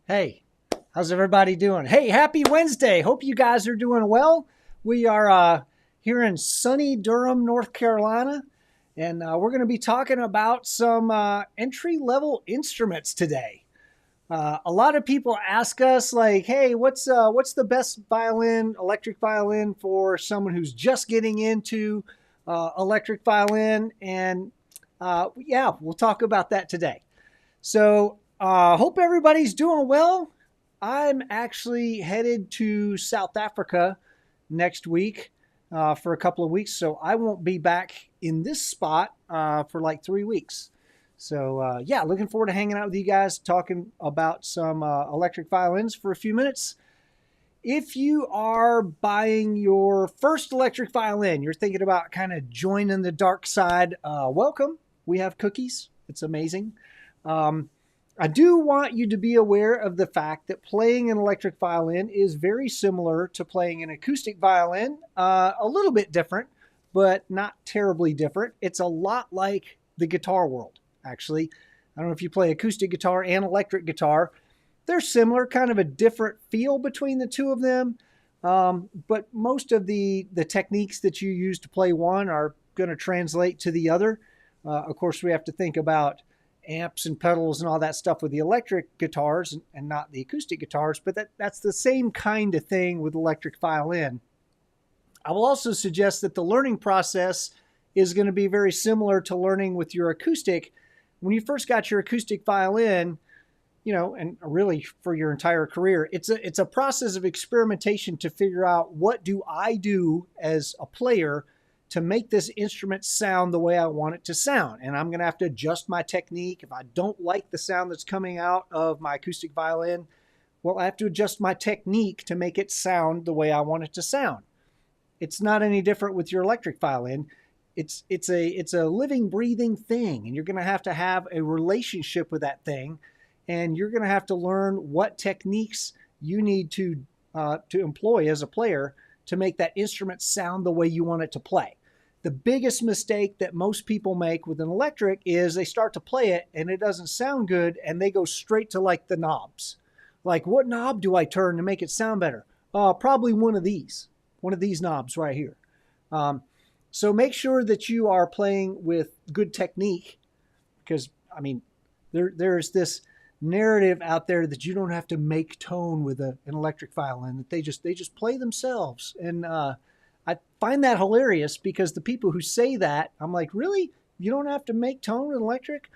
Hey, how's everybody doing? Hey, happy Wednesday. Hope you guys are doing well. We are here in sunny Durham, North Carolina, and we're going to be talking about some entry-level instruments today. A lot of people ask us, like, "Hey, what's the best violin, electric violin, for someone who's just getting into electric violin?" And yeah, we'll talk about that today. So, hope everybody's doing well. I'm actually headed to South Africa next week for a couple of weeks, so I won't be back in this spot for like 3 weeks. So, yeah, looking forward to hanging out with you guys, talking about some electric violins for a few minutes. If you are buying your first electric violin, you're thinking about kind of joining the dark side, welcome. We have cookies. It's amazing. I do want you to be aware of the fact that playing an electric violin is very similar to playing an acoustic violin, a little bit different, but not terribly different. It's a lot like the guitar world, actually. I don't know if you play acoustic guitar and electric guitar. They're similar, kind of a different feel between the two of them. But most of the techniques that you use to play one are going to translate to the other. Of course, we have to think about amps and pedals and all that stuff with the electric guitars and not the acoustic guitars, but that's the same kind of thing with electric violin. I will also suggest that the learning process is going to be very similar to learning with your acoustic. When you first got your acoustic violin, you know, and really for your entire career, it's a process of experimentation to figure out, what do I do as a player to make this instrument sound the way I want it to sound? And I'm going to have to adjust my technique. If I don't like the sound that's coming out of my acoustic violin, well, I have to adjust my technique to make it sound the way I want it to sound. It's not any different with your electric violin. It's a living, breathing thing, and you're going to have a relationship with that thing, and you're going to have to learn what techniques you need to employ as a player to make that instrument sound the way you want it to play. The biggest mistake that most people make with an electric is they start to play it and it doesn't sound good, and they go straight to like the knobs. Like, what knob do I turn to make it sound better? Probably one of these knobs right here. So make sure that you are playing with good technique, because, I mean, there's this narrative out there that you don't have to make tone with an electric violin, that they just play themselves. And I find that hilarious, because the people who say that, I'm like, really? You don't have to make tone with electric?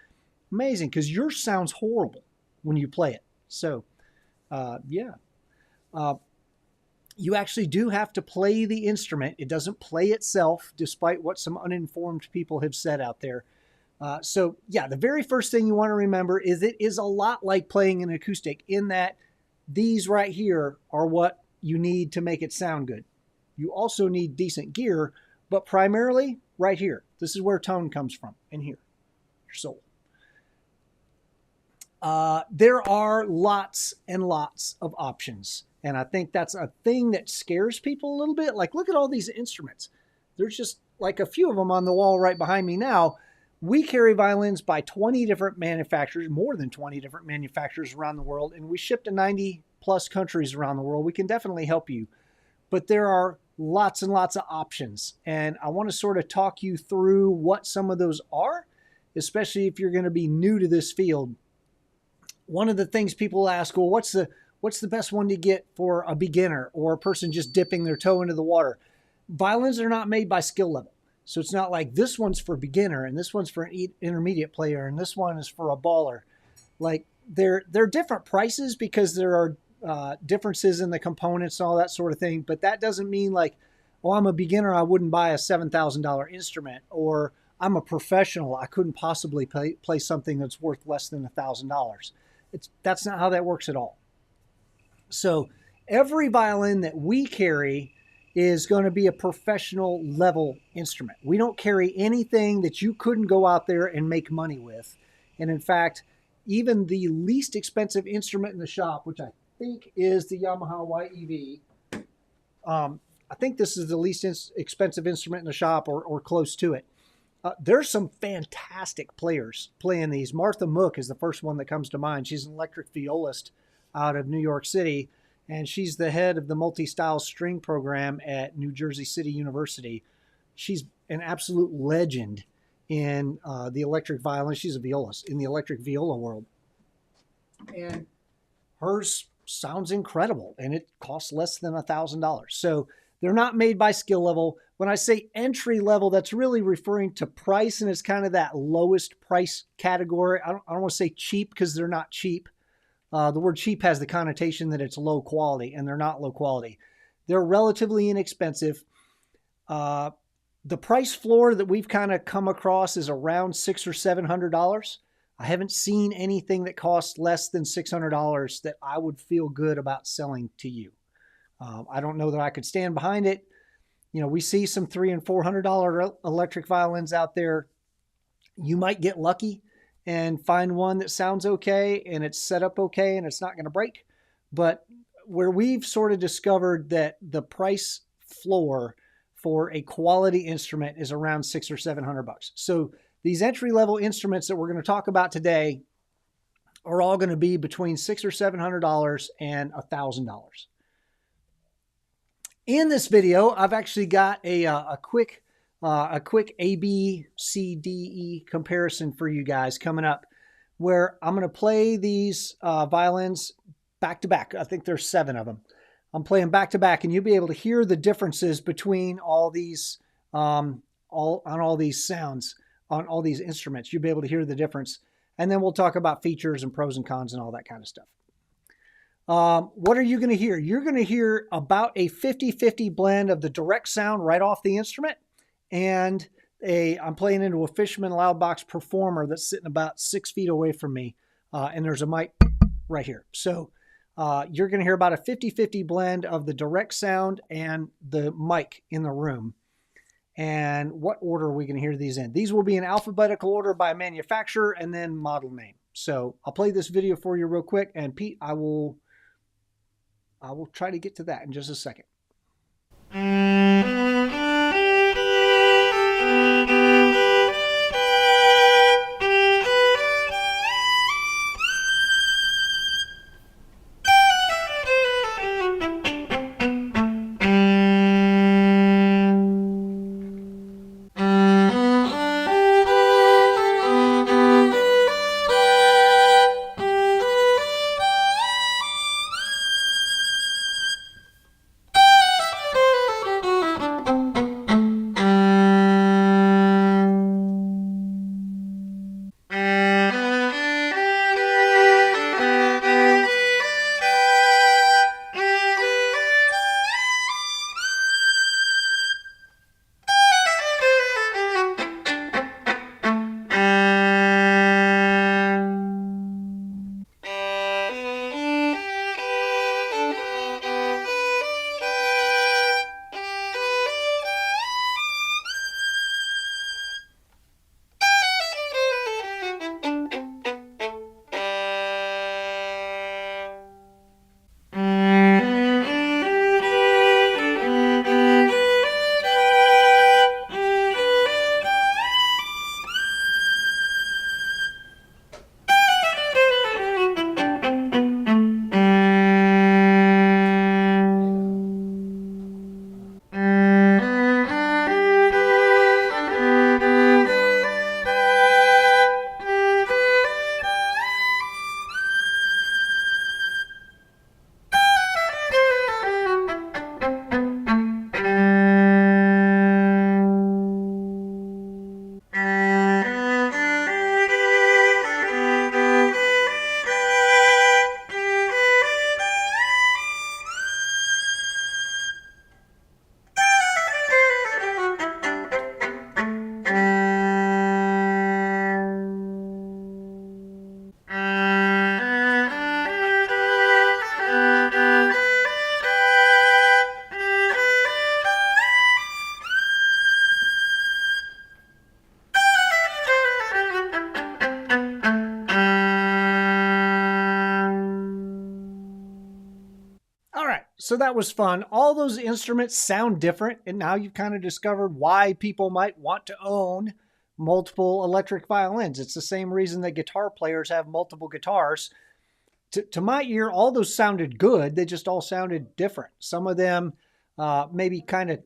Amazing, because yours sounds horrible when you play it. So, yeah. You actually do have to play the instrument. It doesn't play itself, despite what some uninformed people have said out there. So, yeah, the very first thing you want to remember is it is a lot like playing an acoustic, in that these right here are what you need to make it sound good. You also need decent gear, but primarily right here. This is where tone comes from, in here, your soul. There are lots and lots of options, and I think that's a thing that scares people a little bit. Like, look at all these instruments. There's just like a few of them on the wall right behind me now. We carry violins by 20 different manufacturers, more than 20 different manufacturers around the world, and we ship to 90 plus countries around the world. We can definitely help you, but there are lots and lots of options, and I want to sort of talk you through what some of those are, especially if you're going to be new to this field. One of the things people ask, well, what's the best one to get for a beginner or a person just dipping their toe into the water? Violins are not made by skill level. So it's not like this one's for beginner and this one's for an intermediate player and this one is for a baller. Like, they're different prices because there are differences in the components and all that sort of thing. But that doesn't mean like, oh, I'm a beginner, I wouldn't buy a $7,000 instrument, or I'm a professional, I couldn't possibly play something that's worth less than $1,000. That's not how that works at all. So every violin that we carry is going to be a professional level instrument. We don't carry anything that you couldn't go out there and make money with. And in fact, even the least expensive instrument in the shop, which I think is the Yamaha YEV, I think this is the least expensive instrument in the shop, or close to it. There's some fantastic players playing these. Martha Mook is the first one that comes to mind. She's an electric violist out of New York City, and she's the head of the multi-style string program at New Jersey City University. She's an absolute legend in the electric violin. She's a violist in the electric viola world. And hers sounds incredible, and it costs less than $1,000. So they're not made by skill level. When I say entry level, that's really referring to price, and it's kind of that lowest price category. I don't want to say cheap because they're not cheap. The word cheap has the connotation that it's low quality, and they're not low quality. They're relatively inexpensive. The price floor that we've kind of come across is around $600 or $700. I haven't seen anything that costs less than $600 that I would feel good about selling to you. I don't know that I could stand behind it. You know, we see some $300 and $400 electric violins out there. You might get lucky and find one that sounds okay and it's set up okay and it's not going to break. But where we've sort of discovered that the price floor for a quality instrument is around $600 or $700. So these entry-level instruments that we're going to talk about today are all going to be between $600 or $700 and $1,000. In this video, I've actually got a quick A, B, C, D, E comparison for you guys coming up, where I'm going to play these violins back to back. I think there's 7 of them. I'm playing back to back, and you'll be able to hear the differences between all these all these sounds on all these instruments. You'll be able to hear the difference, and then we'll talk about features and pros and cons and all that kind of stuff. What are you going to hear? You're going to hear about a 50-50 blend of the direct sound right off the instrument, and I'm playing into a Fishman Loudbox Performer that's sitting about 6 feet away from me, and there's a mic right here. So you're going to hear about a 50-50 blend of the direct sound and the mic in the room. And what order are we going to hear these in? These will be in alphabetical order by manufacturer and then model name. So I'll play this video for you real quick, and Pete, I will try to get to that in just a second. So that was fun. All those instruments sound different, and now you've kind of discovered why people might want to own multiple electric violins. It's the same reason that guitar players have multiple guitars. to my ear, all those sounded good. They just all sounded different. Some of them maybe kind of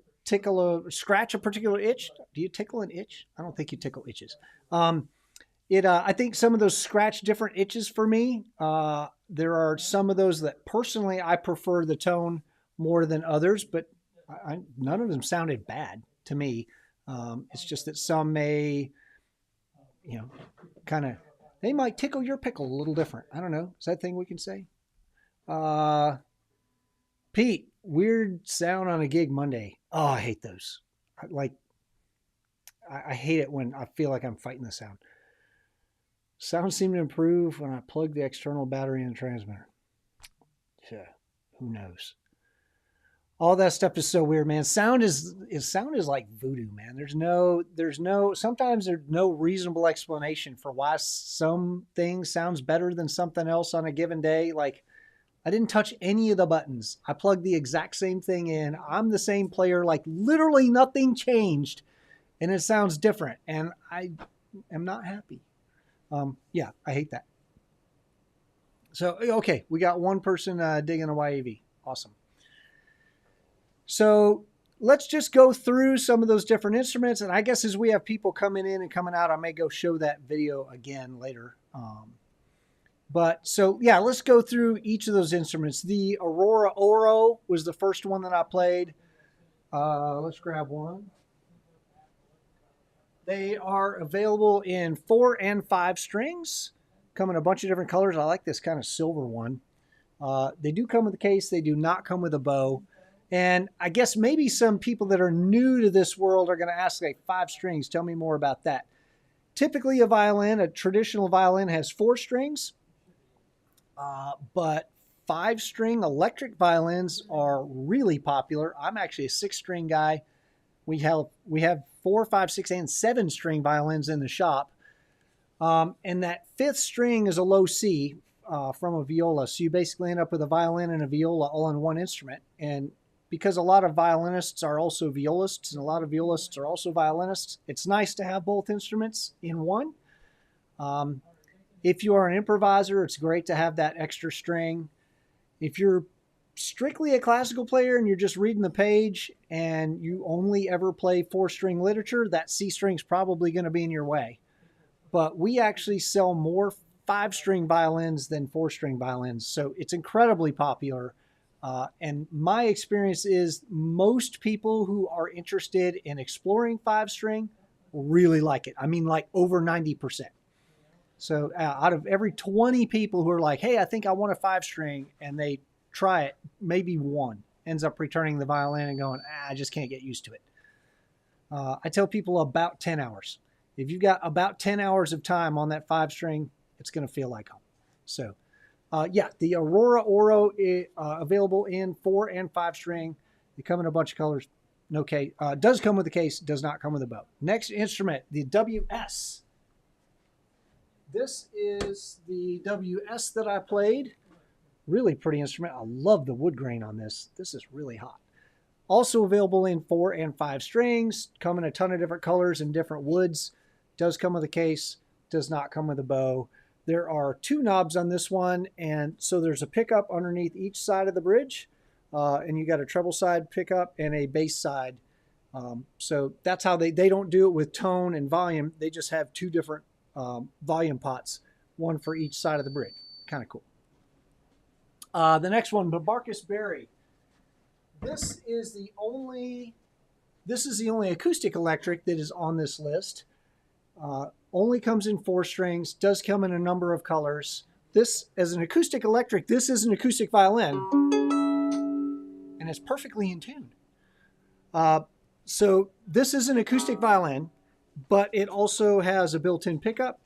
scratch a particular itch. Do you tickle an itch? I don't think you tickle itches. I think some of those scratch different itches for me. There are some of those that personally I prefer the tone more than others, but none of them sounded bad to me. It's just that some may, they might tickle your pickle a little different. I don't know. Is that a thing we can say? Pete, weird sound on a gig Monday. Oh, I hate those. I hate it when I feel like I'm fighting the sound. Sound seemed to improve when I plugged the external battery in the transmitter. Yeah, who knows? All that stuff is so weird, man. Sound is like voodoo, man. Sometimes there's no reasonable explanation for why something sounds better than something else on a given day. Like, I didn't touch any of the buttons. I plugged the exact same thing in. I'm the same player. Like, literally nothing changed, and it sounds different. And I am not happy. Yeah, I hate that. So, okay, we got one person digging a YAV. Awesome. So let's just go through some of those different instruments. And I guess as we have people coming in and coming out, I may go show that video again later. So yeah, let's go through each of those instruments. The Aurora Oro was the first one that I played. Let's grab one. They are available in 4 and 5 strings, come in a bunch of different colors. I like this kind of silver one. They do come with a case. They do not come with a bow. And I guess maybe some people that are new to this world are going to ask, like, 5 strings. Tell me more about that. Typically a traditional violin has 4 strings, but 5-string electric violins are really popular. I'm actually a 6-string guy. We have 4, 5, 6, and 7-string violins in the shop. And that 5th string is a low C from a viola. So you basically end up with a violin and a viola all in one instrument. And because a lot of violinists are also violists and a lot of violists are also violinists, it's nice to have both instruments in one. If you are an improviser, it's great to have that extra string. If you're strictly a classical player and you're just reading the page and you only ever play 4-string literature, that C string is probably going to be in your way. But we actually sell more 5-string violins than 4-string violins, so it's incredibly popular. And my experience is most people who are interested in exploring 5-string really like it. I mean, like over 90%. So out of every 20 people who are like, hey, I think I want a 5-string, and they try it, maybe one ends up returning the violin and going, I just can't get used to it. I tell people about 10 hours. If you've got about 10 hours of time on that 5-string, it's going to feel like home. So yeah, the Aurora Oro is available in 4 and 5-string. They come in a bunch of colors. No case. Does come with a case, does not come with a bow. Next instrument, the WS. This is the WS that I played. Really pretty instrument. I love the wood grain on this. This is really hot. Also available in 4 and 5 strings. Come in a ton of different colors and different woods. Does come with a case. Does not come with a bow. There are 2 knobs on this one, and so there's a pickup underneath each side of the bridge, and you got a treble side pickup and a bass side. So that's how they don't do it with tone and volume. They just have 2 different volume pots, one for each side of the bridge. Kind of cool. The next one, Barkus Berry. This is the only acoustic electric that is on this list. Only comes in 4 strings, does come in a number of colors. This, as an acoustic electric, this is an acoustic violin, and it's perfectly in tune. So this is an acoustic violin, but it also has a built-in pickup.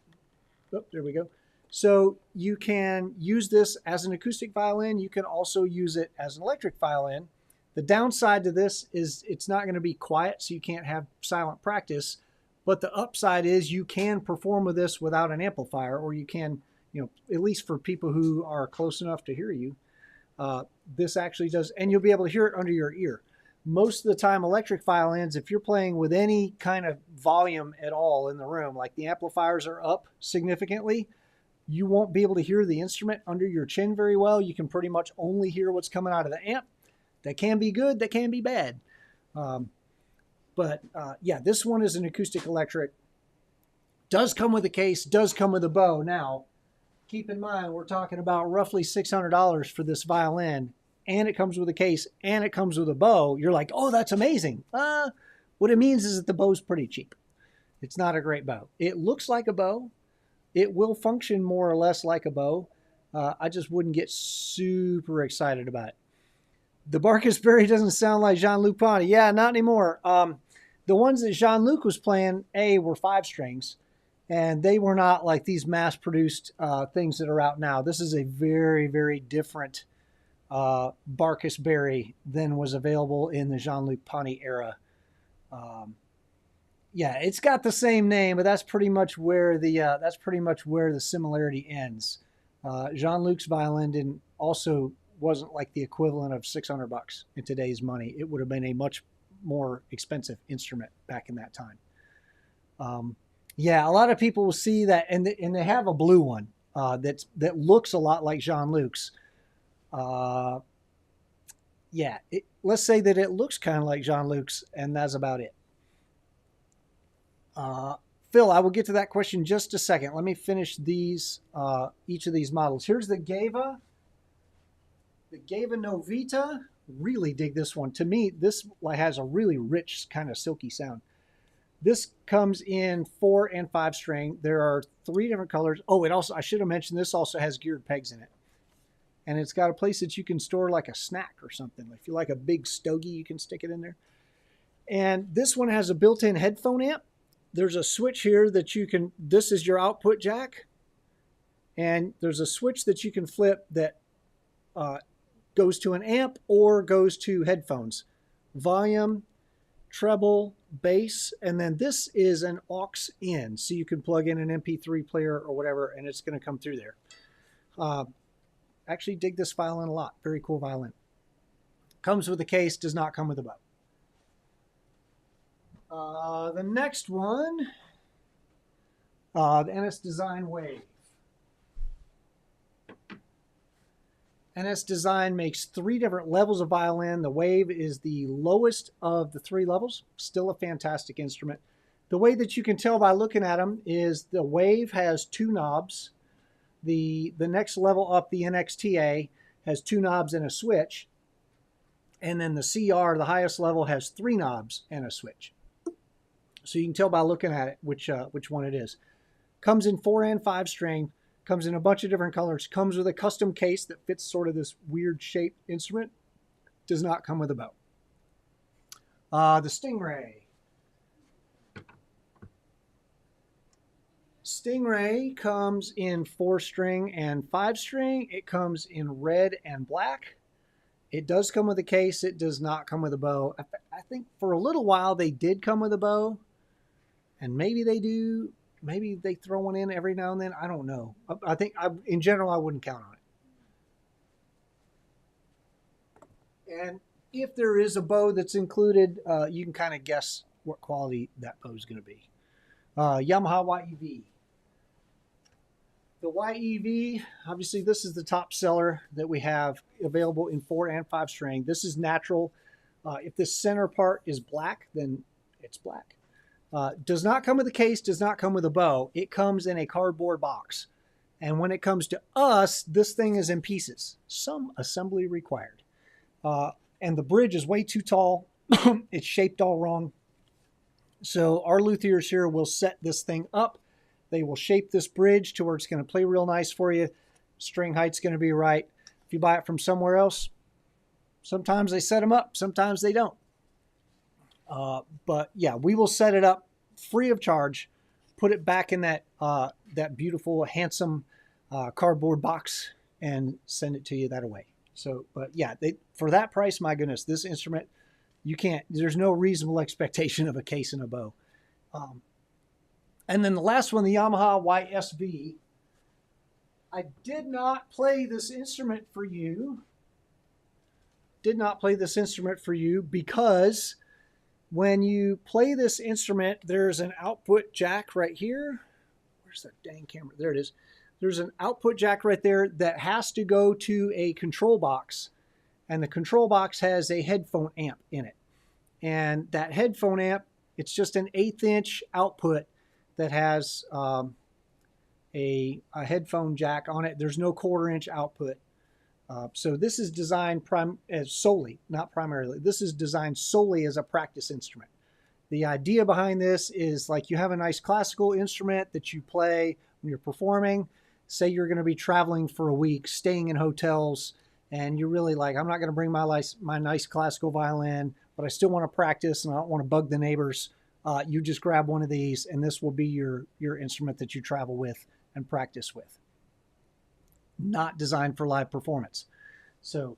Oh, there we go. So you can use this as an acoustic violin. You can also use it as an electric violin. The downside to this is it's not going to be quiet, so you can't have silent practice. But the upside is you can perform with this without an amplifier, or you can, at least for people who are close enough to hear you, this actually does, and you'll be able to hear it under your ear. Most of the time, electric violins, if you're playing with any kind of volume at all in the room, like the amplifiers are up significantly, You won't be able to hear the instrument under your chin very well. You can pretty much only hear what's coming out of the amp. That can be good, that can be bad. Yeah, this one is an acoustic electric. Does come with a case, does come with a bow. Now, keep in mind, we're talking about roughly $600 for this violin, and it comes with a case, and it comes with a bow. You're like, oh, that's amazing. What it means is that the bow's pretty cheap. It's not a great bow. It looks like a bow. It will function more or less like a bow. I just wouldn't get super excited about it. The Barkus Berry doesn't sound like Jean-Luc Ponty. Yeah, not anymore. The ones that Jean-Luc was playing, were 5 strings, and they were not like these mass-produced things that are out now. This is a very, very different Barkus Berry than was available in the Jean-Luc Ponty era. Yeah, it's got the same name, but that's pretty much where the similarity ends. Jean-Luc's violin wasn't like the equivalent of $600 in today's money. It would have been a much more expensive instrument back in that time. Yeah, a lot of people will see that, and they have a blue one that looks a lot like Jean-Luc's. Yeah, let's say that it looks kind of like Jean-Luc's, and that's about it. Phil, I will get to that question in just a second. Let me finish these each of these models. Here's the Geva. The Geva Novita. Really dig this one. To me, this has a really rich, kind of silky sound. This comes in 4 and 5 string. There are 3 different colors. Oh, I should have mentioned, this also has geared pegs in it. And it's got a place that you can store like a snack or something. If you like a big stogie, you can stick it in there. And this one has a built-in headphone amp. There's a switch here that this is your output jack. And there's a switch that you can flip that goes to an amp or goes to headphones. Volume, treble, bass, and then this is an aux in. So you can plug in an MP3 player or whatever, and it's going to come through there. Actually dig this violin a lot. Very cool violin. Comes with a case, does not come with a bow. The next one, the NS Design Wave. NS Design makes 3 different levels of violin. The Wave is the lowest of the 3 levels. Still a fantastic instrument. The way that you can tell by looking at them is the Wave has 2 knobs. The next level up, the NXTA, has 2 knobs and a switch. And then the CR, the highest level, has 3 knobs and a switch. So you can tell by looking at it which one it is. Comes in 4 and 5 string. Comes in a bunch of different colors. Comes with a custom case that fits sort of this weird shaped instrument. Does not come with a bow. The Stingray. Stingray comes in 4 string and 5 string. It comes in red and black. It does come with a case. It does not come with a bow. I think for a little while they did come with a bow. And maybe they do. Maybe they throw one in every now and then. I don't know. I think, in general, I wouldn't count on it. And if there is a bow that's included, you can kind of guess what quality that bow is going to be. Yamaha YEV. The YEV, obviously, this is the top seller that we have available in 4 and 5 string. This is natural. If the center part is black, then it's black. Does not come with a case, does not come with a bow. It comes in a cardboard box. And when it comes to us, this thing is in pieces. Some assembly required. And the bridge is way too tall. It's shaped all wrong. So our luthiers here will set this thing up. They will shape this bridge to where it's going to play real nice for you. String height's going to be right. If you buy it from somewhere else, sometimes they set them up, sometimes they don't. But yeah, we will set it up free of charge, put it back in that beautiful, handsome cardboard box, and send it to you that way. So, but yeah, for that price, my goodness, this instrument, there's no reasonable expectation of a case and a bow. And then the last one, the Yamaha YSV. I did not play this instrument for you. Because when you play this instrument, there's an output jack right here. Where's that dang camera? There it is. there's an output jack right there that has to go to a control box. And the control box has a headphone amp in it. And that headphone amp, it's just an 1/8 inch output that has a headphone jack on it. There's no 1/4 inch output. So this is designed solely, not primarily, this is designed solely as a practice instrument. The idea behind this is like you have a nice classical instrument that you play when you're performing. Say you're going to be traveling for a week, staying in hotels, and you're really like, I'm not going to bring my nice classical violin, but I still want to practice and I don't want to bug the neighbors. You just grab one of these and this will be your instrument that you travel with and practice with. Not designed for live performance. So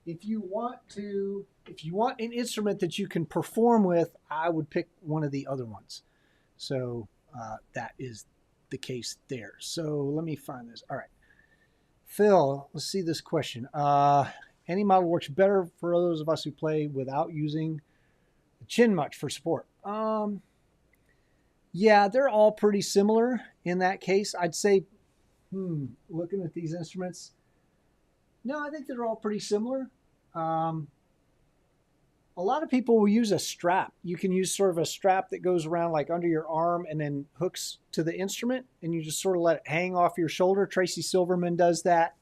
if you want an instrument that you can perform with, I would pick one of the other ones. So that is the case there. So let me find this. All right. Phil, let's see this question. Any model works better for those of us who play without using the chin much for support? Yeah, they're all pretty similar in that case. I'd say, looking at these instruments, no, I think they're all pretty similar. A lot of people will use a strap. You can use sort of a strap that goes around like under your arm and then hooks to the instrument, and you just sort of let it hang off your shoulder. Tracy Silverman does that.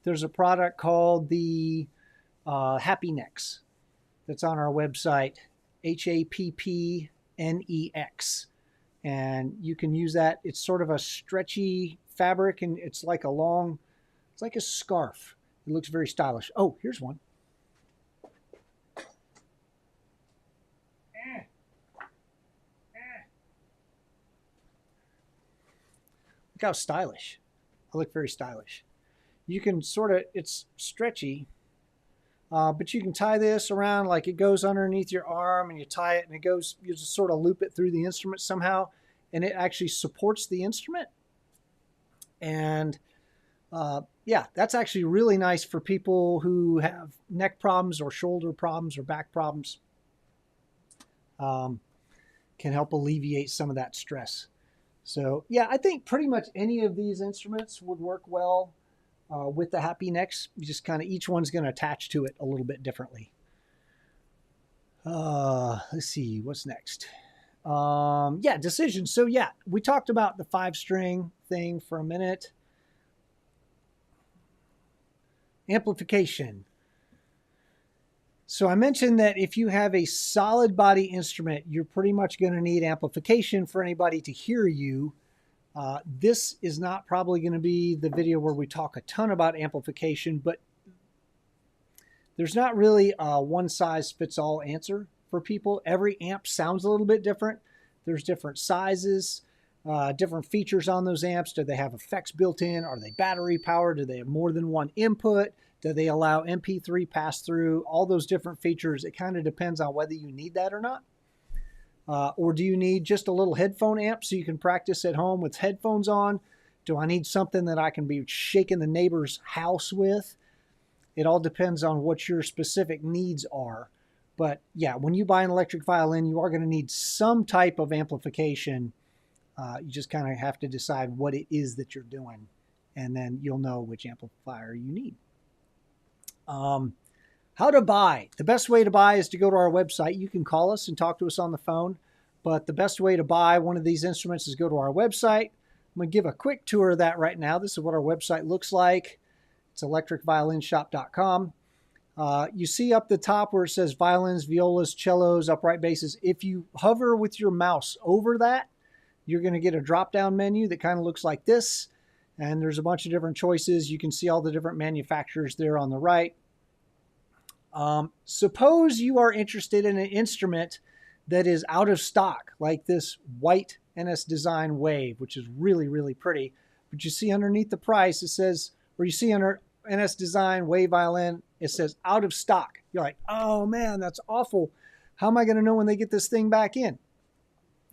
There's a product called the Happy Necks that's on our website, HAPPNEX. And you can use that. It's sort of a stretchy fabric, and it's like it's like a scarf. It looks very stylish. Oh, here's one. Look how stylish. I look very stylish. You can sort of, it's stretchy, but you can tie this around like it goes underneath your arm and you tie it and it goes, you just sort of loop it through the instrument somehow and it actually supports the instrument. And yeah, that's actually really nice for people who have neck problems or shoulder problems or back problems. Can help alleviate some of that stress. So yeah, I think pretty much any of these instruments would work well with the Happy Necks. You just kind of, each one's going to attach to it a little bit differently. Let's see, what's next? Yeah, decisions. So yeah, we talked about the 5-string thing for a minute. Amplification. So I mentioned that if you have a solid body instrument, you're pretty much going to need amplification for anybody to hear you. This is not probably going to be the video where we talk a ton about amplification, but there's not really a one-size-fits-all answer for people. Every amp sounds a little bit different. There's different sizes, different features on those amps. Do they have effects built in? Are they battery powered? Do they have more than one input? Do they allow MP3 pass-through? All those different features. It kind of depends on whether you need that or not. Or do you need just a little headphone amp so you can practice at home with headphones on? Do I need something that I can be shaking the neighbor's house with? It all depends on what your specific needs are. But yeah, when you buy an electric violin, you are going to need some type of amplification. You just kind of have to decide what it is that you're doing, and then you'll know which amplifier you need. How to buy. The best way to buy is to go to our website. You can call us and talk to us on the phone, but the best way to buy one of these instruments is go to our website. I'm going to give a quick tour of that right now. This is what our website looks like. It's electricviolinshop.com. You see up the top where it says violins, violas, cellos, upright basses. If you hover with your mouse over that, you're going to get a drop-down menu that kind of looks like this. And there's a bunch of different choices. You can see all the different manufacturers there on the right. Suppose you are interested in an instrument that is out of stock, like this white NS Design Wave, which is really, really pretty. But you see underneath the price, it says, or you see under NS Design Wave Violin, it says out of stock. You're like, oh man, that's awful. How am I going to know when they get this thing back in?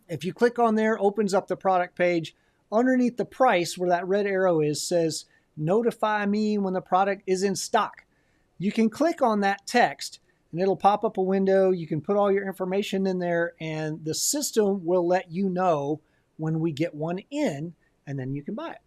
If you click on there, opens up the product page. Underneath the price, where that red arrow is, says, notify me when the product is in stock. You can click on that text and it'll pop up a window. You can put all your information in there and the system will let you know when we get one in, and then you can buy it.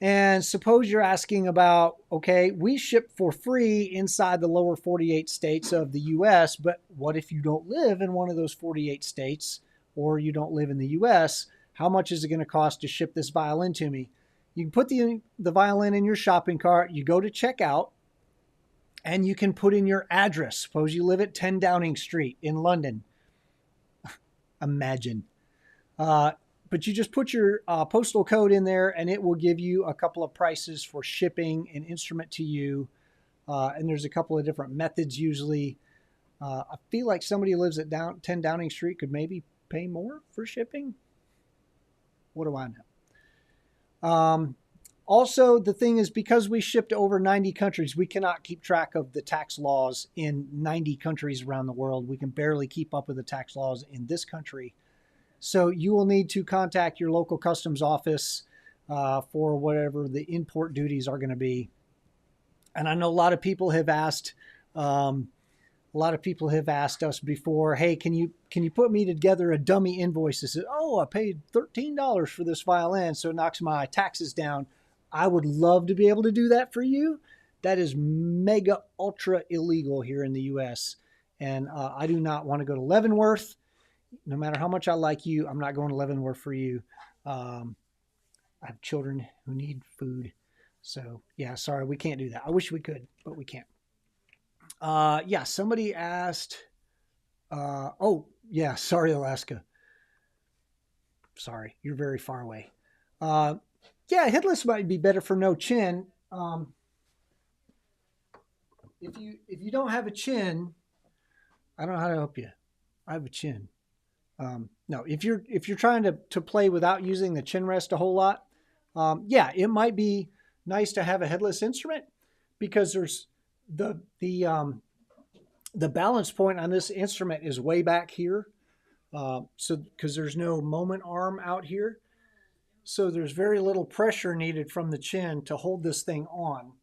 And suppose you're asking about, okay, we ship for free inside the lower 48 states of the US, but what if you don't live in one of those 48 states or you don't live in the US? How much is it going to cost to ship this violin to me? You can put the violin in your shopping cart, you go to checkout, and you can put in your address. Suppose you live at 10 Downing Street in London. Imagine. But you just put your postal code in there and it will give you a couple of prices for shipping an instrument to you. And there's a couple of different methods usually. I feel like somebody who lives at 10 Downing Street could maybe pay more for shipping. What do I know? Also, the thing is, because we ship to over 90 countries, we cannot keep track of the tax laws in 90 countries around the world. We can barely keep up with the tax laws in this country. So you will need to contact your local customs office for whatever the import duties are going to be. And I know a lot of people have asked, us before, hey, can you put me together a dummy invoice that says, oh, I paid $13 for this violin, so it knocks my taxes down. I would love to be able to do that for you. That is mega ultra illegal here in the U.S. And I do not want to go to Leavenworth. No matter how much I like you, I'm not going to Leavenworth for you. I have children who need food. So, yeah, sorry, we can't do that. I wish we could, but we can't. Yeah, somebody asked, sorry, Alaska. Sorry, you're very far away. Yeah, headless might be better for no chin. If you don't have a chin, I don't know how to help you. I have a chin. No, if you're trying to play without using the chin rest a whole lot, yeah, it might be nice to have a headless instrument because there's the balance point on this instrument is way back here. So because there's no moment arm out here. So there's very little pressure needed from the chin to hold this thing on.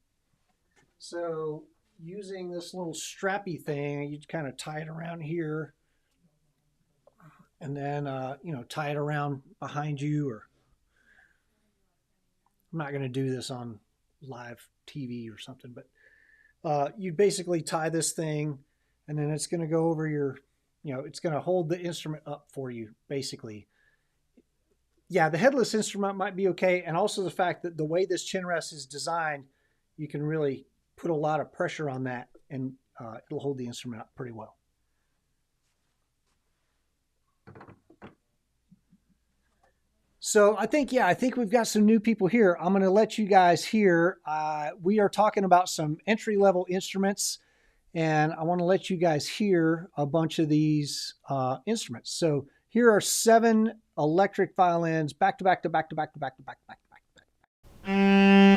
So using this little strappy thing, you kind of tie it around here and then, tie it around behind you. Or I'm not going to do this on live TV or something, but you basically tie this thing and then it's going to go over your, it's going to hold the instrument up for you, basically. Yeah, the headless instrument might be okay. And also the fact that the way this chin rest is designed, you can really put a lot of pressure on that and it'll hold the instrument up pretty well. So I think we've got some new people here. I'm going to let you guys hear. We are talking about some entry-level instruments, and I want to let you guys hear a bunch of these instruments. So here are 7 electric violins back to back to back to back to back to back to back to back to back.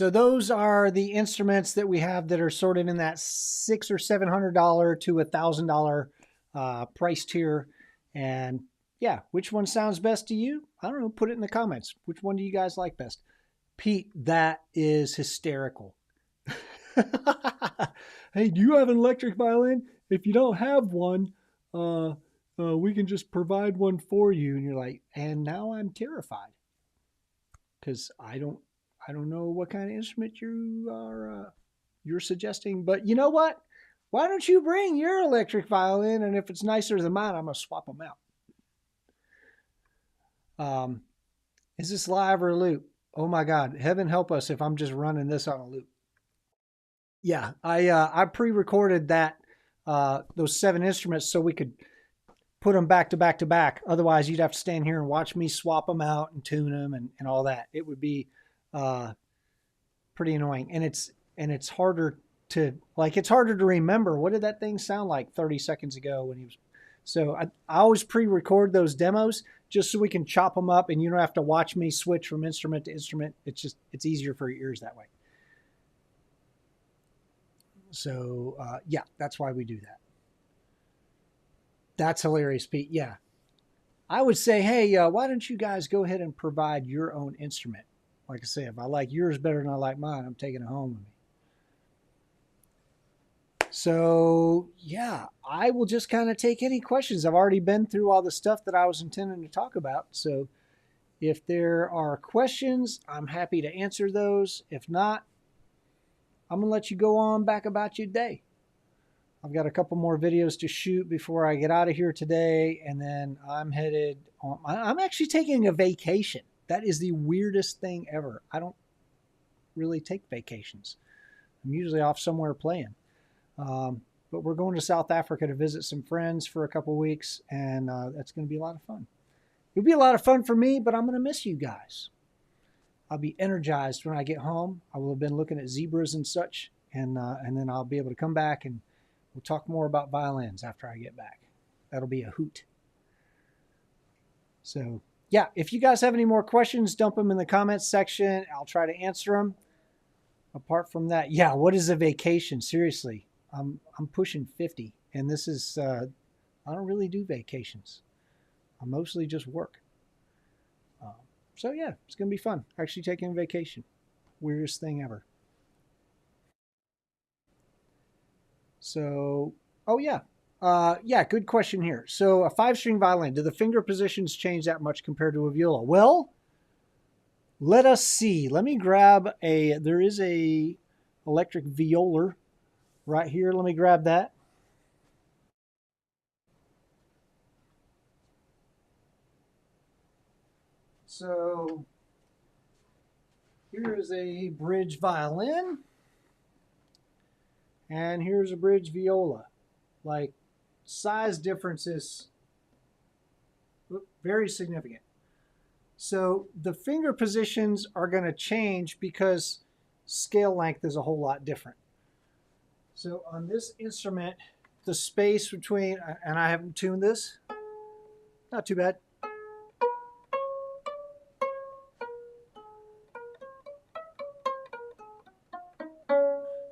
so those are the instruments that we have that are sort of in that $600 or $700 to $1,000 price tier. And yeah, which one sounds best to you? I don't know. Put it in the comments. Which one do you guys like best? Pete, that is hysterical. Hey, do you have an electric violin? If you don't have one, we can just provide one for you. And you're like, and now I'm terrified because I don't know what kind of instrument you're suggesting. But you know what? Why don't you bring your electric violin? And if it's nicer than mine, I'm gonna swap them out. Is this live or loop? Oh my God, heaven help us if I'm just running this on a loop. Yeah, I pre-recorded that those 7 instruments so we could put them back to back to back. Otherwise, you'd have to stand here and watch me swap them out and tune them and all that. It would be pretty annoying, and it's harder to remember. What did that thing sound like 30 seconds ago when he was? So I always pre-record those demos just so we can chop them up, and you don't have to watch me switch from instrument to instrument. It's easier for your ears that way. So yeah, that's why we do that. That's hilarious, Pete. Yeah. I would say, hey, why don't you guys go ahead and provide your own instrument? Like I say, if I like yours better than I like mine, I'm taking it home with me. So yeah, I will just kind of take any questions. I've already been through all the stuff that I was intending to talk about. So if there are questions, I'm happy to answer those. If not, I'm going to let you go on back about your day. I've got a couple more videos to shoot before I get out of here today, and then I'm headed on. I'm actually taking a vacation. That is the weirdest thing ever. I don't really take vacations. I'm usually off somewhere playing. But we're going to South Africa to visit some friends for a couple weeks, and that's going to be a lot of fun. It'll be a lot of fun for me, but I'm going to miss you guys. I'll be energized when I get home. I will have been looking at zebras and such, and then I'll be able to come back and we'll talk more about violins after I get back. That'll be a hoot. So yeah, if you guys have any more questions, dump them in the comments section. I'll try to answer them. Apart from that, yeah, what is a vacation? Seriously, I'm pushing 50, and this is I don't really do vacations. I mostly just work. So yeah, it's gonna be fun. Actually taking a vacation. Weirdest thing ever. So, oh yeah. Yeah, good question here. So a 5-string violin, do the finger positions change that much compared to a viola? Well, let us see. Let me grab there is a electric viola right here. Let me grab that. So here is a bridge violin, and here's a bridge viola. Like, size differences very significant. So the finger positions are going to change because scale length is a whole lot different. So on this instrument, the space between, and I haven't tuned this, not too bad.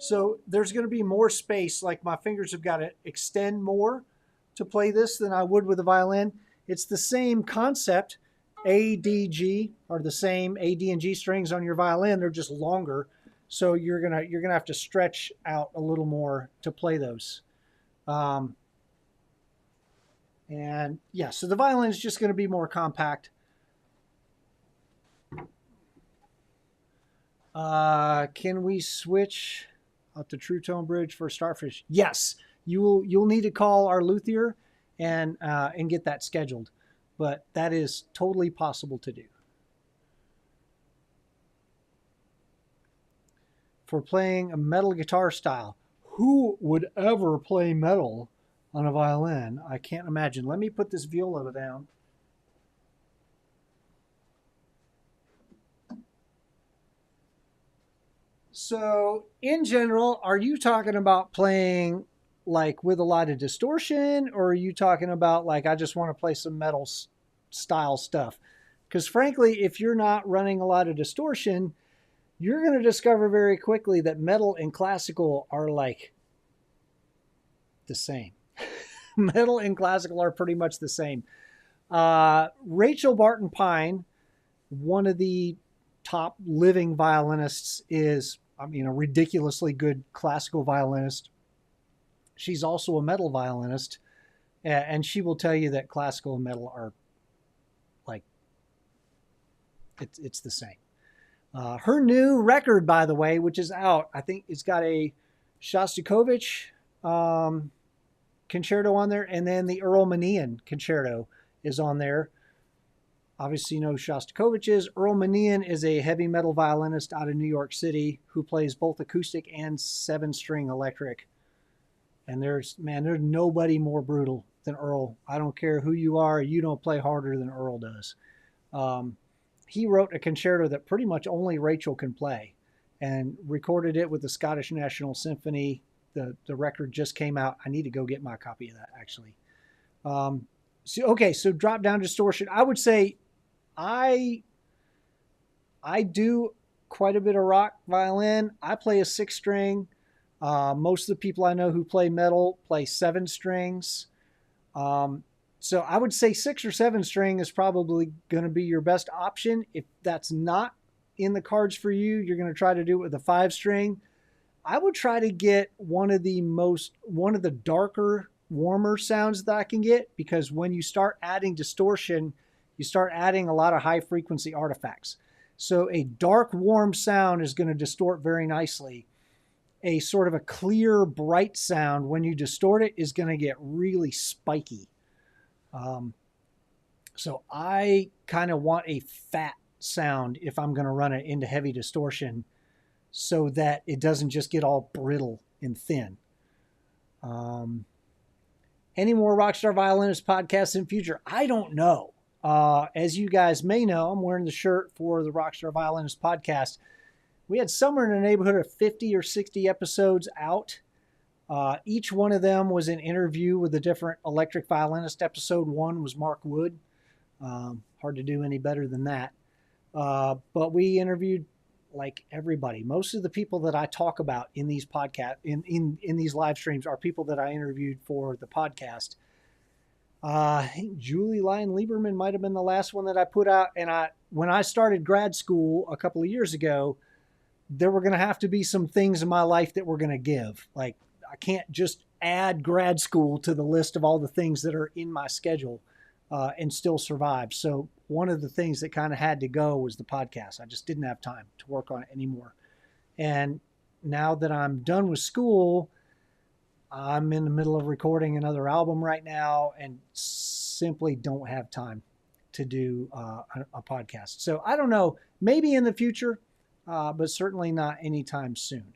So there's going to be more space, like my fingers have got to extend more to play this than I would with a violin. It's the same concept. A, D, G are the same. A, D, and G strings on your violin. They're just longer. So you're gonna have to stretch out a little more to play those. And yeah, so the violin is just going to be more compact. Can we switch out the true tone bridge for Starfish? Yes, you'll need to call our luthier and get that scheduled, but that is totally possible to do. For playing a metal guitar style, who would ever play metal on a violin? I can't imagine. Let me put this viola down. So in general, are you talking about playing like with a lot of distortion, or are you talking about like, I just want to play some metal style stuff? Because frankly, if you're not running a lot of distortion, you're going to discover very quickly that metal and classical are like the same. Metal and classical are pretty much the same. Rachel Barton Pine, one of the top living violinists, is, I mean, a ridiculously good classical violinist. She's also a metal violinist, and she will tell you that classical and metal are like, it's the same. Her new record, by the way, which is out, I think it's got a Shostakovich concerto on there, and then the Earl Manian concerto is on there. Obviously, you know who Shostakovich is. Earl Manian is a heavy metal violinist out of New York City who plays both acoustic and 7-string electric. And there's nobody more brutal than Earl. I don't care who you are, you don't play harder than Earl does. He wrote a concerto that pretty much only Rachel can play and recorded it with the Scottish National Symphony. The record just came out. I need to go get my copy of that, actually. So drop down distortion. I would say I do quite a bit of rock violin. I play a 6-string. Most of the people I know who play metal play 7 strings. So I would say 6 or 7 string is probably going to be your best option. If that's not in the cards for you, you're going to try to do it with a 5-string. I would try to get one of the darker, warmer sounds that I can get, because when you start adding distortion, you start adding a lot of high frequency artifacts. So a dark, warm sound is going to distort very nicely. A sort of a clear, bright sound, when you distort it, is going to get really spiky. So I kind of want a fat sound if I'm going to run it into heavy distortion, so that it doesn't just get all brittle and thin. Any more Rockstar Violinist podcasts in future? I don't know. As you guys may know, I'm wearing the shirt for the Rockstar Violinist podcast. We had somewhere in the neighborhood of 50 or 60 episodes out. Each one of them was an interview with a different electric violinist. Episode 1 was Mark Wood. Hard to do any better than that. But we interviewed like everybody. Most of the people that I talk about in these podcasts, in these live streams, are people that I interviewed for the podcast. I think Julie Lyon Lieberman might have been the last one that I put out. And when I started grad school a couple of years ago, there were going to have to be some things in my life that were going to give. Like, I can't just add grad school to the list of all the things that are in my schedule and still survive. So one of the things that kind of had to go was the podcast. I just didn't have time to work on it anymore. And now that I'm done with school, I'm in the middle of recording another album right now and simply don't have time to do a podcast. So I don't know, maybe in the future, but certainly not anytime soon.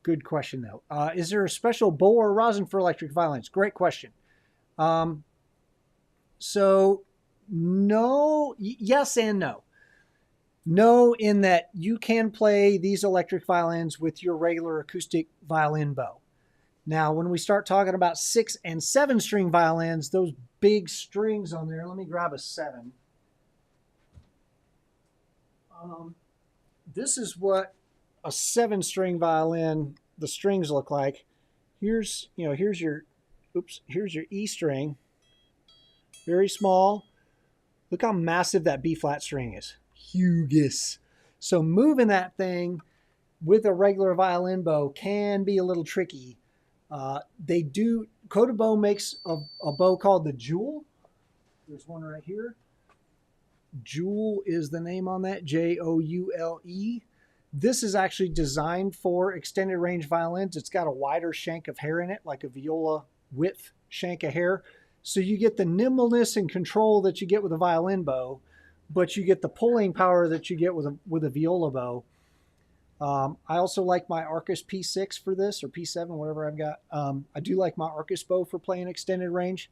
Good question, though. Is there a special bow or rosin for electric violins? Great question. So no, yes and no. No, in that you can play these electric violins with your regular acoustic violin bow. Now, when we start talking about 6 and 7-string violins, those big strings on there, let me grab a 7. This is what a 7-string violin, the strings look like. Here's your E string, very small. Look how massive that B flat string is. Humongous. So moving that thing with a regular violin bow can be a little tricky. Coda Bow makes a bow called the Jewel. There's one right here. Jewel is the name on that, Joule. This is actually designed for extended range violins. It's got a wider shank of hair in it, like a viola width shank of hair. So you get the nimbleness and control that you get with a violin bow, but you get the pulling power that you get with a viola bow. I also like my Arcus P6 for this, or P7, whatever I've got. I do like my Arcus bow for playing extended range.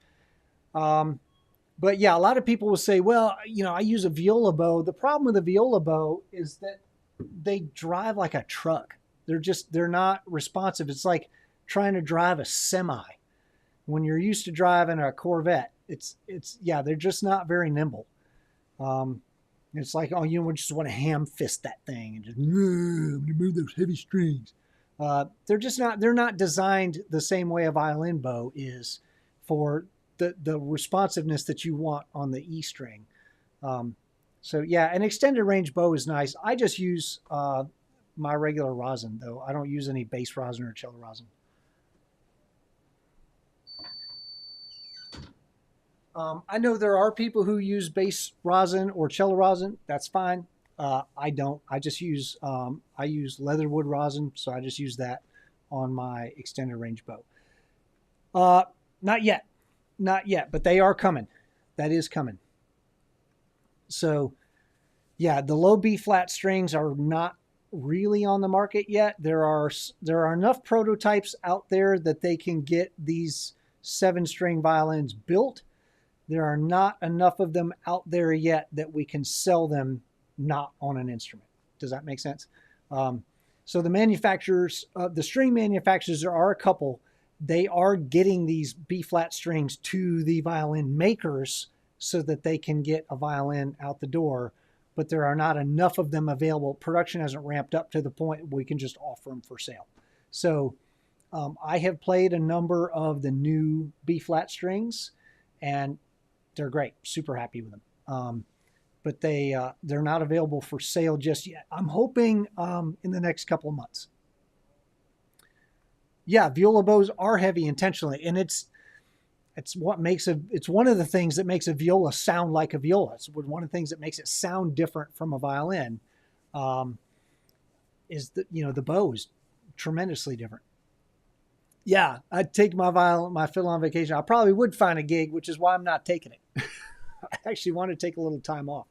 But yeah, a lot of people will say, well, I use a viola bow. The problem with a viola bow is that they drive like a truck. They're not responsive. It's like trying to drive a semi when you're used to driving a Corvette. They're just not very nimble. It's like, oh, we just want to ham fist that thing and just move those heavy strings. They're just not. They're not designed the same way a violin bow is for the responsiveness that you want on the E string. So yeah, an extended range bow is nice. I just use my regular rosin though. I don't use any bass rosin or cello rosin. I know there are people who use bass rosin or cello rosin. That's fine. I don't. I just use I use leatherwood rosin, so I just use that on my extended range bow. Not yet, not yet, but they are coming. That is coming. So, yeah, the low B flat strings are not really on the market yet. There are enough prototypes out there that they can get these 7-string violins built. There are not enough of them out there yet that we can sell them not on an instrument. Does that make sense? So the manufacturers, the string manufacturers, there are a couple. They are getting these B flat strings to the violin makers so that they can get a violin out the door, but there are not enough of them available. Production hasn't ramped up to the point we can just offer them for sale. So I have played a number of the new B flat strings, and they're great. Super happy with them. But they're not available for sale just yet. I'm hoping in the next couple of months. Yeah, viola bows are heavy intentionally, and it's one of the things that makes a viola sound like a viola. It's one of the things that makes it sound different from a violin. Is that the bow is tremendously different. Yeah, I'd take my fiddle on vacation. I probably would find a gig, which is why I'm not taking it. I actually want to take a little time off.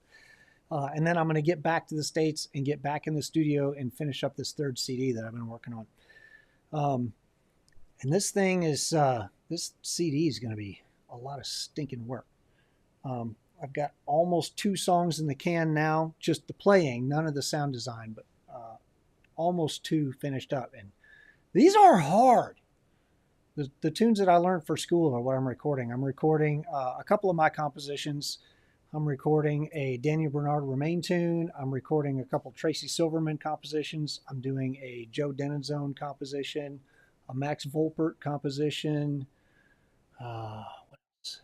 And then I'm going to get back to the States and get back in the studio and finish up this 3rd CD that I've been working on. And this thing is, this CD is going to be a lot of stinking work. I've got almost 2 songs in the can now, just the playing, none of the sound design, but almost 2 finished up. And these are hard. The tunes that I learned for school are what I'm recording. I'm recording a couple of my compositions. I'm recording a Daniel Bernard Romain tune. I'm recording a couple Tracy Silverman compositions. I'm doing a Joe Denenzone composition, a Max Volpert composition. What else?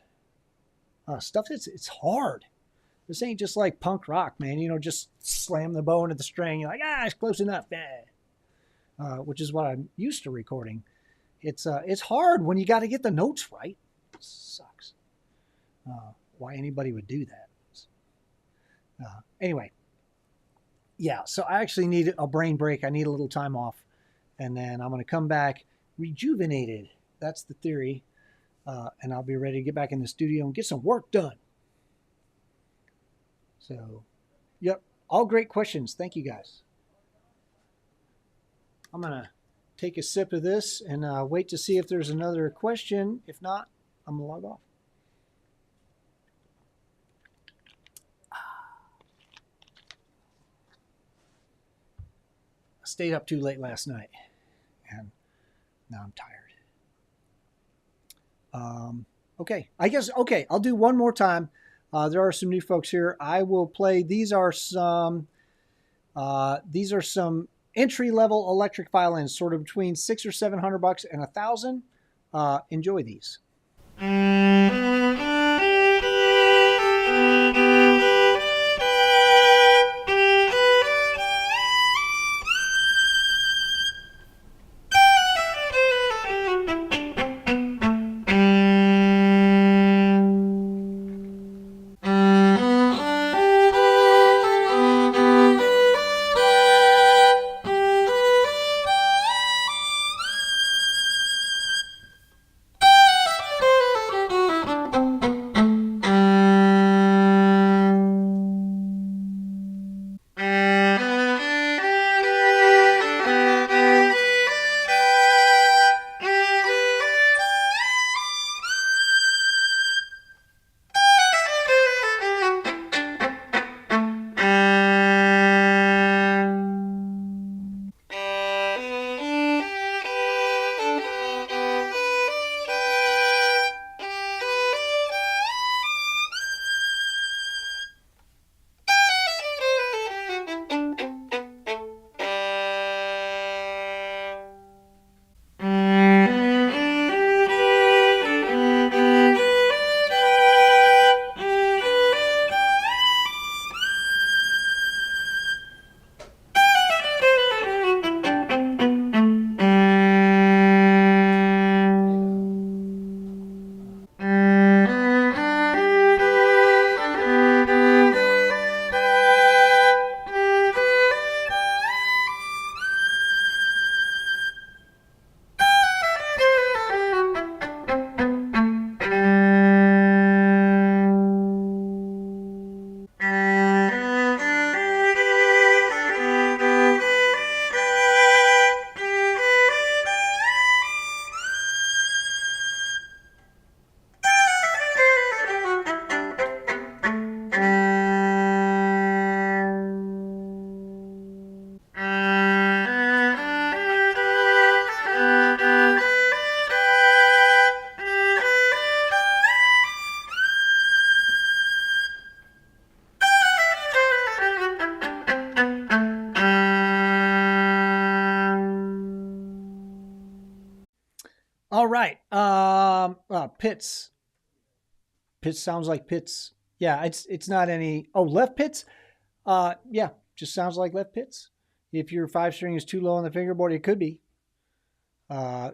Stuff it's hard. This ain't just like punk rock, man. Just slam the bow into the string. You're like, it's close enough. Which is what I'm used to recording. It's hard when you got to get the notes right. It sucks. Why anybody would do that. Anyway, yeah, so I actually need a brain break. I need a little time off. And then I'm going to come back rejuvenated. That's the theory. And I'll be ready to get back in the studio and get some work done. So, yep, all great questions. Thank you, guys. I'm going to take a sip of this and wait to see if there's another question. If not, I'm going to log off. I stayed up too late last night, and now I'm tired. Okay, I'll do one more time. There are some new folks here. I will play. These are some entry-level electric violins, sort of between $600 or $700 and $1,000. Enjoy these. right. Pits. Pits sounds like pits. Yeah, it's not any. Oh, left pits. Yeah, just sounds like left pits. If your 5-string is too low on the fingerboard, it could be.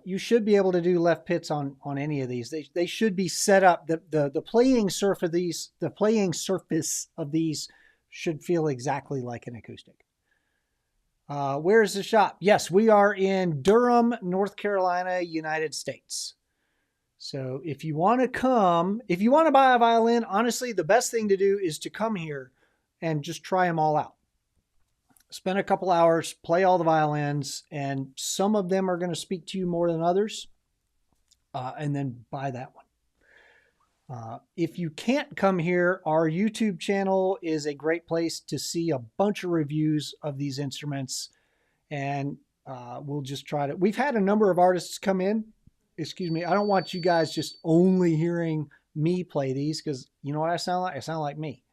You should be able to do left pits on any of these. They should be set up. The playing surface of these should feel exactly like an acoustic. Where's the shop? Yes, we are in Durham, North Carolina, United States. So if you want to come, if you want to buy a violin, honestly, the best thing to do is to come here and just try them all out. Spend a couple hours, play all the violins, and some of them are going to speak to you more than others, and then buy that one. If you can't come here, our YouTube channel is a great place to see a bunch of reviews of these instruments, and we'll just try to. We've had a number of artists come in. Excuse me. I don't want you guys just only hearing me play these because you know what I sound like? I sound like me.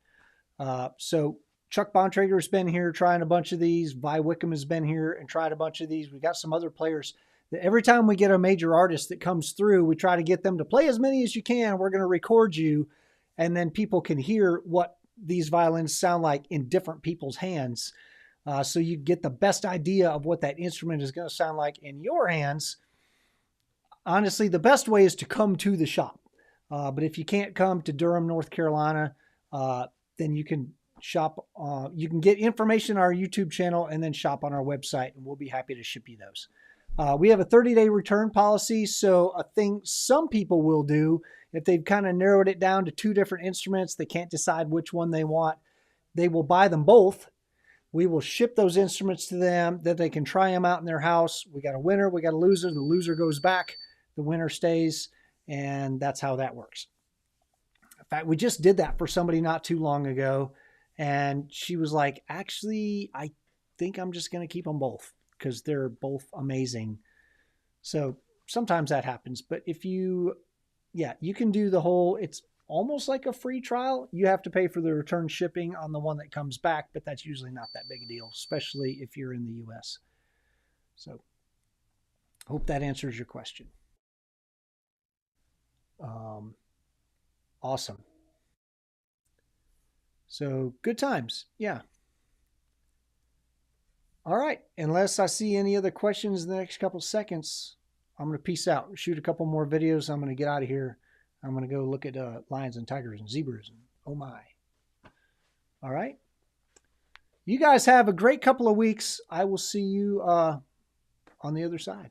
So Chuck Bontrager's been here trying a bunch of these. Vi Wickham has been here and tried a bunch of these. We've got some other players that every time we get a major artist that comes through, we try to get them to play as many as you can. We're going to record you, and then people can hear what these violins sound like in different people's hands. So you get the best idea of what that instrument is going to sound like in your hands. Honestly, the best way is to come to the shop. But if you can't come to Durham, North Carolina, then you can shop. You can get information on our YouTube channel and then shop on our website, and we'll be happy to ship you those. We have a 30-day return policy, so a thing some people will do, if they've kind of narrowed it down to 2 different instruments, they can't decide which one they want, they will buy them both. We will ship those instruments to them, that they can try them out in their house. We got a winner, we got a loser. The loser goes back, the winner stays, and that's how that works. In fact, we just did that for somebody not too long ago, and she was like, actually, I think I'm just going to keep them both because they're both amazing. So sometimes that happens. But if you can do the whole, it's almost like a free trial. You have to pay for the return shipping on the one that comes back, but that's usually not that big a deal, especially if you're in the US. So hope that answers your question. Awesome. So good times. Yeah. All right. Unless I see any other questions in the next couple of seconds, I'm going to peace out, shoot a couple more videos. I'm going to get out of here. I'm going to go look at lions and tigers and zebras. And oh my. All right. You guys have a great couple of weeks. I will see you on the other side.